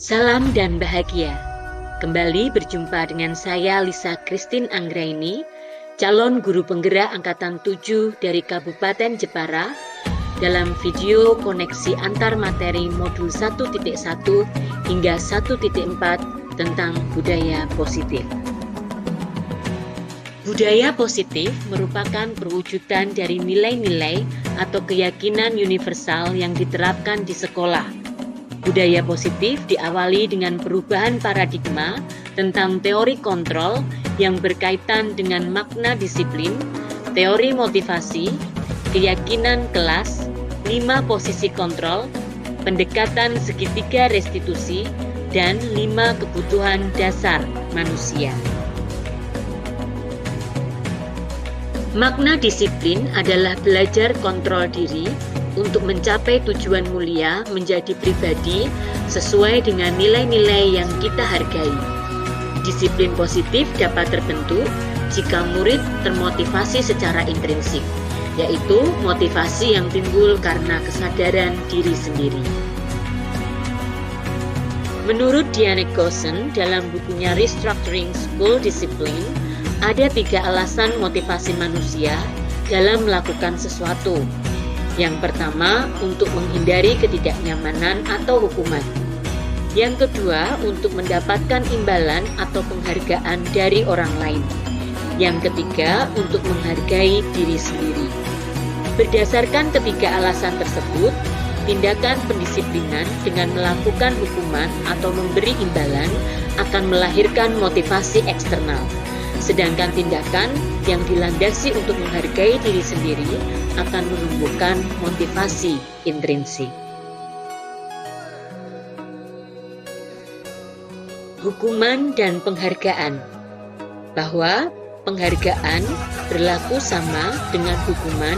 Salam dan bahagia. Kembali berjumpa dengan saya Lisa Christine Anggraini, calon guru penggerak angkatan 7 dari Kabupaten Jepara dalam video koneksi antar materi modul 1.1 hingga 1.4 tentang budaya positif. Budaya positif merupakan perwujudan dari nilai-nilai atau keyakinan universal yang diterapkan di sekolah. Budaya positif diawali dengan perubahan paradigma tentang teori kontrol yang berkaitan dengan makna disiplin, teori motivasi, keyakinan kelas, 5 posisi kontrol, pendekatan segitiga restitusi, dan 5 kebutuhan dasar manusia. Makna disiplin adalah belajar kontrol diri untuk mencapai tujuan mulia menjadi pribadi sesuai dengan nilai-nilai yang kita hargai. Disiplin positif dapat terbentuk jika murid termotivasi secara intrinsik, yaitu motivasi yang timbul karena kesadaran diri sendiri. Menurut Diane Goshen dalam bukunya Restructuring School Discipline, ada 3 alasan motivasi manusia dalam melakukan sesuatu. Yang pertama, untuk menghindari ketidaknyamanan atau hukuman. Yang kedua, untuk mendapatkan imbalan atau penghargaan dari orang lain. Yang ketiga, untuk menghargai diri sendiri. Berdasarkan ketiga alasan tersebut, tindakan pendisiplinan dengan melakukan hukuman atau memberi imbalan akan melahirkan motivasi eksternal. Sedangkan tindakan yang dilandasi untuk menghargai diri sendiri akan menumbuhkan motivasi intrinsik. Hukuman dan penghargaan. Bahwa penghargaan berlaku sama dengan hukuman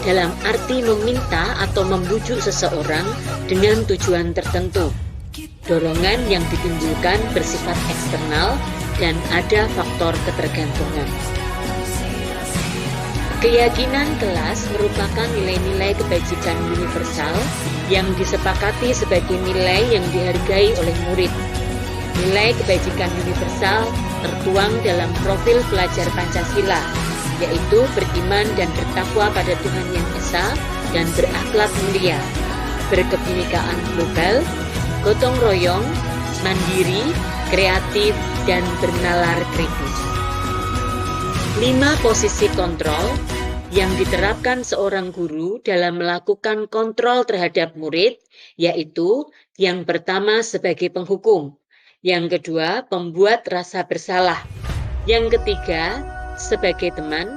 dalam arti meminta atau membujuk seseorang dengan tujuan tertentu. Dorongan yang ditimbulkan bersifat eksternal dan ada faktor ketergantungan. Keyakinan kelas merupakan nilai-nilai kebajikan universal yang disepakati sebagai nilai yang dihargai oleh murid. Nilai kebajikan universal tertuang dalam profil pelajar Pancasila, yaitu beriman dan bertakwa pada Tuhan Yang Esa dan berakhlak mulia, berkebinekaan global, gotong royong, mandiri, kreatif, dan bernalar kritis. 5 posisi kontrol yang diterapkan seorang guru dalam melakukan kontrol terhadap murid, yaitu yang pertama sebagai penghukum, yang kedua pembuat rasa bersalah, yang ketiga sebagai teman,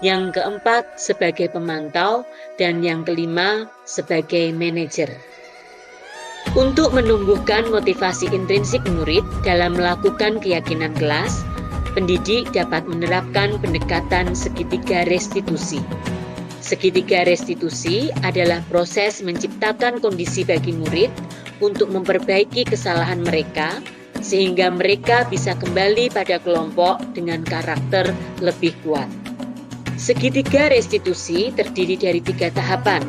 yang keempat sebagai pemantau, dan yang kelima sebagai manajer. Untuk menumbuhkan motivasi intrinsik murid dalam melakukan keyakinan kelas, pendidik dapat menerapkan pendekatan segitiga restitusi. Segitiga restitusi adalah proses menciptakan kondisi bagi murid untuk memperbaiki kesalahan mereka, sehingga mereka bisa kembali pada kelompok dengan karakter lebih kuat. Segitiga restitusi terdiri dari 3 tahapan.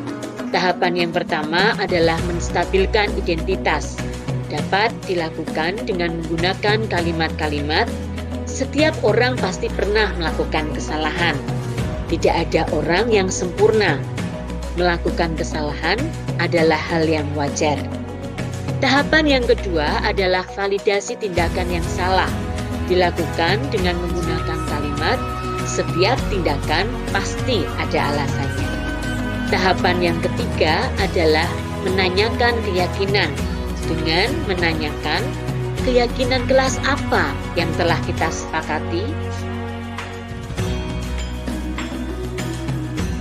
Tahapan yang pertama adalah menstabilkan identitas. Dapat dilakukan dengan menggunakan kalimat-kalimat, setiap orang pasti pernah melakukan kesalahan. Tidak ada orang yang sempurna. Melakukan kesalahan adalah hal yang wajar. Tahapan yang kedua adalah validasi tindakan yang salah. Dilakukan dengan menggunakan kalimat, setiap tindakan pasti ada alasannya. Tahapan yang ketiga adalah menanyakan keyakinan dengan menanyakan keyakinan kelas apa yang telah kita sepakati.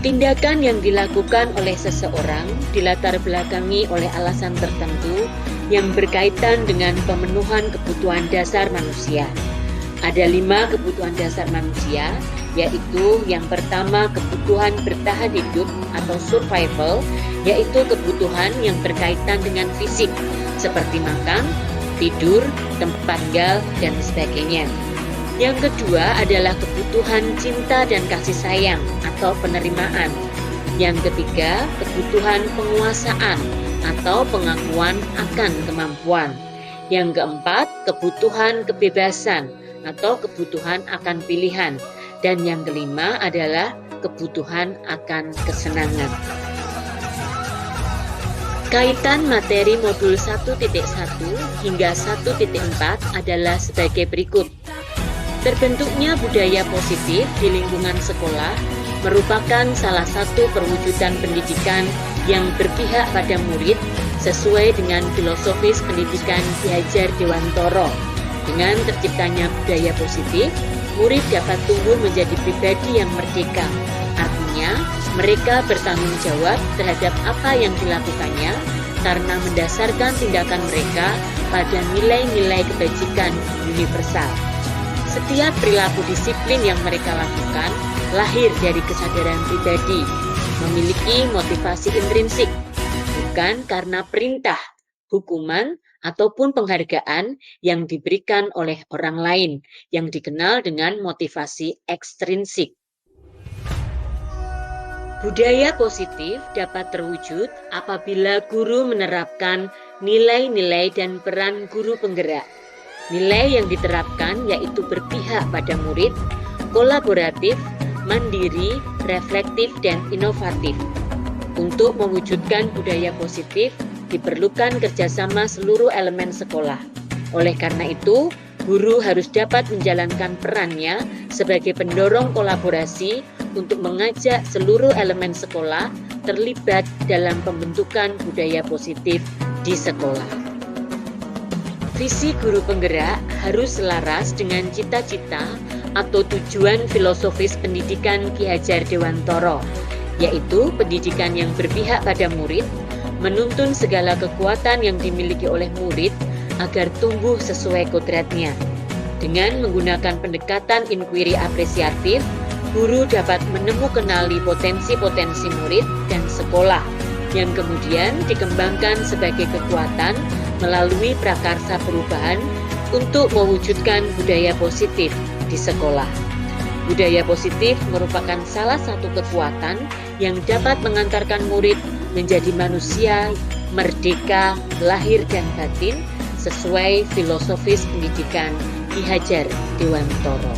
Tindakan yang dilakukan oleh seseorang dilatar belakangi oleh alasan tertentu yang berkaitan dengan pemenuhan kebutuhan dasar manusia. Ada 5 kebutuhan dasar manusia, yaitu yang pertama kebutuhan bertahan hidup atau survival, yaitu kebutuhan yang berkaitan dengan fisik, seperti makan, tidur, tempat tinggal, dan sebagainya. Yang kedua adalah kebutuhan cinta dan kasih sayang atau penerimaan. Yang ketiga, kebutuhan penguasaan atau pengakuan akan kemampuan. Yang keempat, kebutuhan kebebasan atau kebutuhan akan pilihan. Dan yang kelima adalah kebutuhan akan kesenangan. Kaitan materi modul 1.1 hingga 1.4 adalah sebagai berikut. Terbentuknya budaya positif di lingkungan sekolah merupakan salah satu perwujudan pendidikan yang berpihak pada murid sesuai dengan filosofis pendidikan Ki Hajar Dewantara. Dengan terciptanya budaya positif, murid dapat tumbuh menjadi pribadi yang merdeka. Artinya, mereka bertanggung jawab terhadap apa yang dilakukannya karena mendasarkan tindakan mereka pada nilai-nilai kebajikan universal. Setiap perilaku disiplin yang mereka lakukan lahir dari kesadaran pribadi, memiliki motivasi intrinsik, bukan karena perintah, hukuman, ataupun penghargaan yang diberikan oleh orang lain yang dikenal dengan motivasi ekstrinsik. Budaya positif dapat terwujud apabila guru menerapkan nilai-nilai dan peran guru penggerak. Nilai yang diterapkan yaitu berpihak pada murid, kolaboratif, mandiri, reflektif, dan inovatif. Untuk mewujudkan budaya positif, diperlukan kerjasama seluruh elemen sekolah. Oleh karena itu, guru harus dapat menjalankan perannya sebagai pendorong kolaborasi untuk mengajak seluruh elemen sekolah terlibat dalam pembentukan budaya positif di sekolah. Visi guru penggerak harus selaras dengan cita-cita atau tujuan filosofis pendidikan Ki Hajar Dewantara, yaitu pendidikan yang berpihak pada murid, menuntun segala kekuatan yang dimiliki oleh murid agar tumbuh sesuai kodratnya. Dengan menggunakan pendekatan inquiry apresiatif, guru dapat menemukanali potensi-potensi murid dan sekolah yang kemudian dikembangkan sebagai kekuatan melalui prakarsa perubahan untuk mewujudkan budaya positif di sekolah. Budaya positif merupakan salah satu kekuatan yang dapat mengantarkan murid menjadi manusia merdeka lahir dan batin sesuai filosofis pendidikan Ki Hajar Dewantara.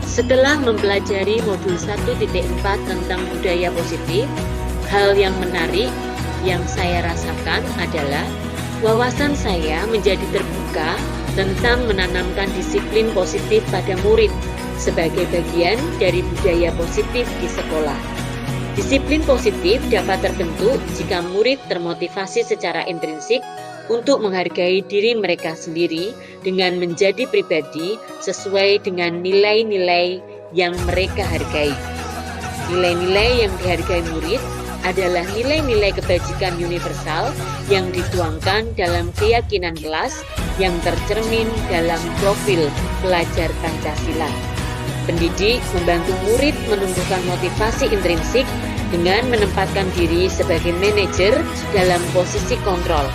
Setelah mempelajari modul 1.4 tentang budaya positif, hal yang menarik yang saya rasakan adalah wawasan saya menjadi terbuka tentang menanamkan disiplin positif pada murid sebagai bagian dari budaya positif di sekolah. Disiplin positif dapat terbentuk jika murid termotivasi secara intrinsik untuk menghargai diri mereka sendiri dengan menjadi pribadi sesuai dengan nilai-nilai yang mereka hargai. Nilai-nilai yang dihargai murid adalah nilai-nilai kebajikan universal yang dituangkan dalam keyakinan kelas yang tercermin dalam profil pelajar Pancasila. Pendidik membantu murid menumbuhkan motivasi intrinsik dengan menempatkan diri sebagai manajer dalam posisi kontrol,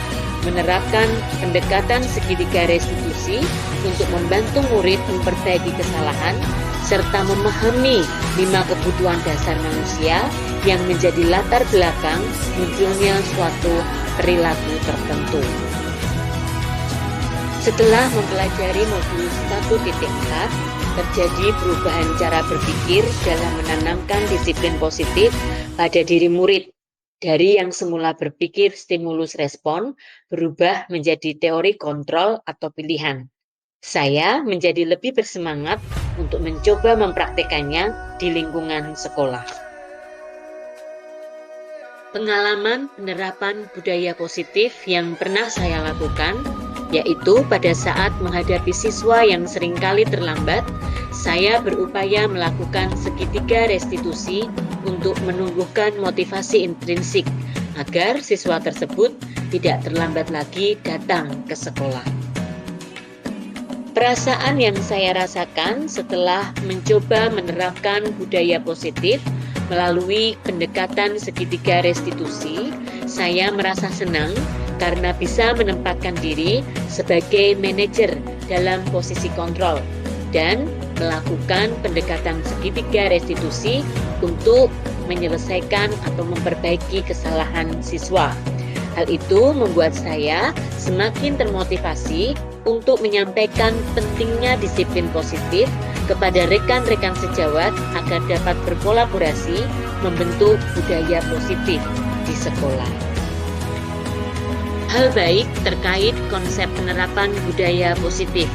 menerapkan pendekatan segitiga restitusi untuk membantu murid memperbaiki kesalahan, serta memahami 5 kebutuhan dasar manusia yang menjadi latar belakang munculnya suatu perilaku tertentu. Setelah mempelajari modul 1.4, terjadi perubahan cara berpikir dalam menanamkan disiplin positif pada diri murid. Dari yang semula berpikir stimulus respon berubah menjadi teori kontrol atau pilihan. Saya menjadi lebih bersemangat untuk mencoba mempraktekannya di lingkungan sekolah. Pengalaman penerapan budaya positif yang pernah saya lakukan, yaitu pada saat menghadapi siswa yang seringkali terlambat, saya berupaya melakukan segitiga restitusi untuk menumbuhkan motivasi intrinsik agar siswa tersebut tidak terlambat lagi datang ke sekolah. Perasaan yang saya rasakan setelah mencoba menerapkan budaya positif melalui pendekatan segitiga restitusi, saya merasa senang karena bisa menempatkan diri sebagai manajer dalam posisi kontrol dan melakukan pendekatan segitiga restitusi untuk menyelesaikan atau memperbaiki kesalahan siswa. Hal itu membuat saya semakin termotivasi untuk menyampaikan pentingnya disiplin positif kepada rekan-rekan sejawat agar dapat berkolaborasi membentuk budaya positif di sekolah. Hal baik terkait konsep penerapan budaya positif.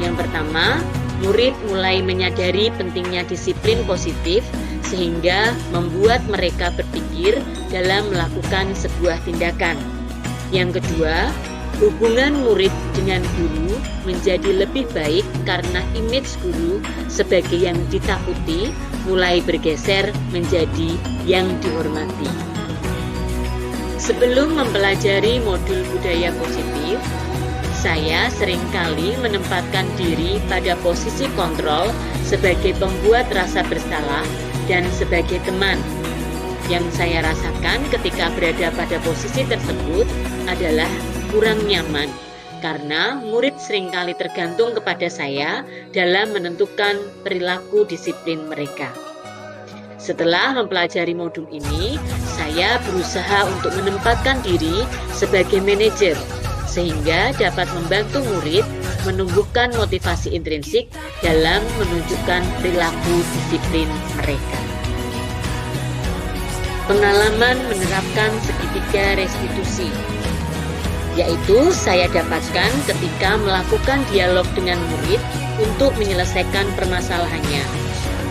Yang pertama, murid mulai menyadari pentingnya disiplin positif sehingga membuat mereka berpikir dalam melakukan sebuah tindakan. Yang kedua, hubungan murid dengan guru menjadi lebih baik karena image guru sebagai yang ditakuti mulai bergeser menjadi yang dihormati. Sebelum mempelajari modul budaya positif, saya seringkali menempatkan diri pada posisi kontrol sebagai pembuat rasa bersalah dan sebagai teman. Yang saya rasakan ketika berada pada posisi tersebut adalah kurang nyaman, karena murid seringkali tergantung kepada saya dalam menentukan perilaku disiplin mereka. Setelah mempelajari modul ini, saya berusaha untuk menempatkan diri sebagai manajer, sehingga dapat membantu murid menumbuhkan motivasi intrinsik dalam menunjukkan perilaku disiplin mereka. Pengalaman menerapkan segitiga restitusi, yaitu saya dapatkan ketika melakukan dialog dengan murid untuk menyelesaikan permasalahannya.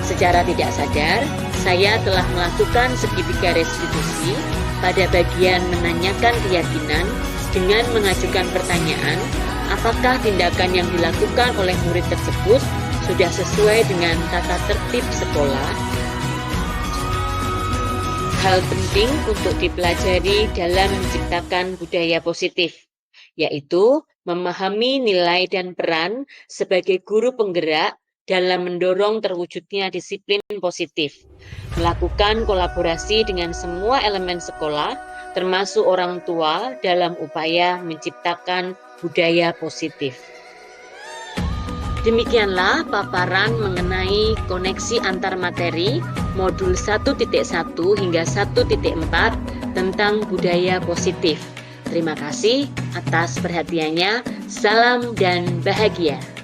Secara tidak sadar, saya telah melakukan segitiga restitusi pada bagian menanyakan keyakinan dengan mengajukan pertanyaan, apakah tindakan yang dilakukan oleh murid tersebut sudah sesuai dengan tata tertib sekolah. Hal penting untuk dipelajari dalam menciptakan budaya positif, yaitu memahami nilai dan peran sebagai guru penggerak dalam mendorong terwujudnya disiplin positif, melakukan kolaborasi dengan semua elemen sekolah, termasuk orang tua dalam upaya menciptakan budaya positif. Demikianlah paparan mengenai koneksi antar materi modul 1.1 hingga 1.4 tentang budaya positif. Terima kasih atas perhatiannya. Salam dan bahagia.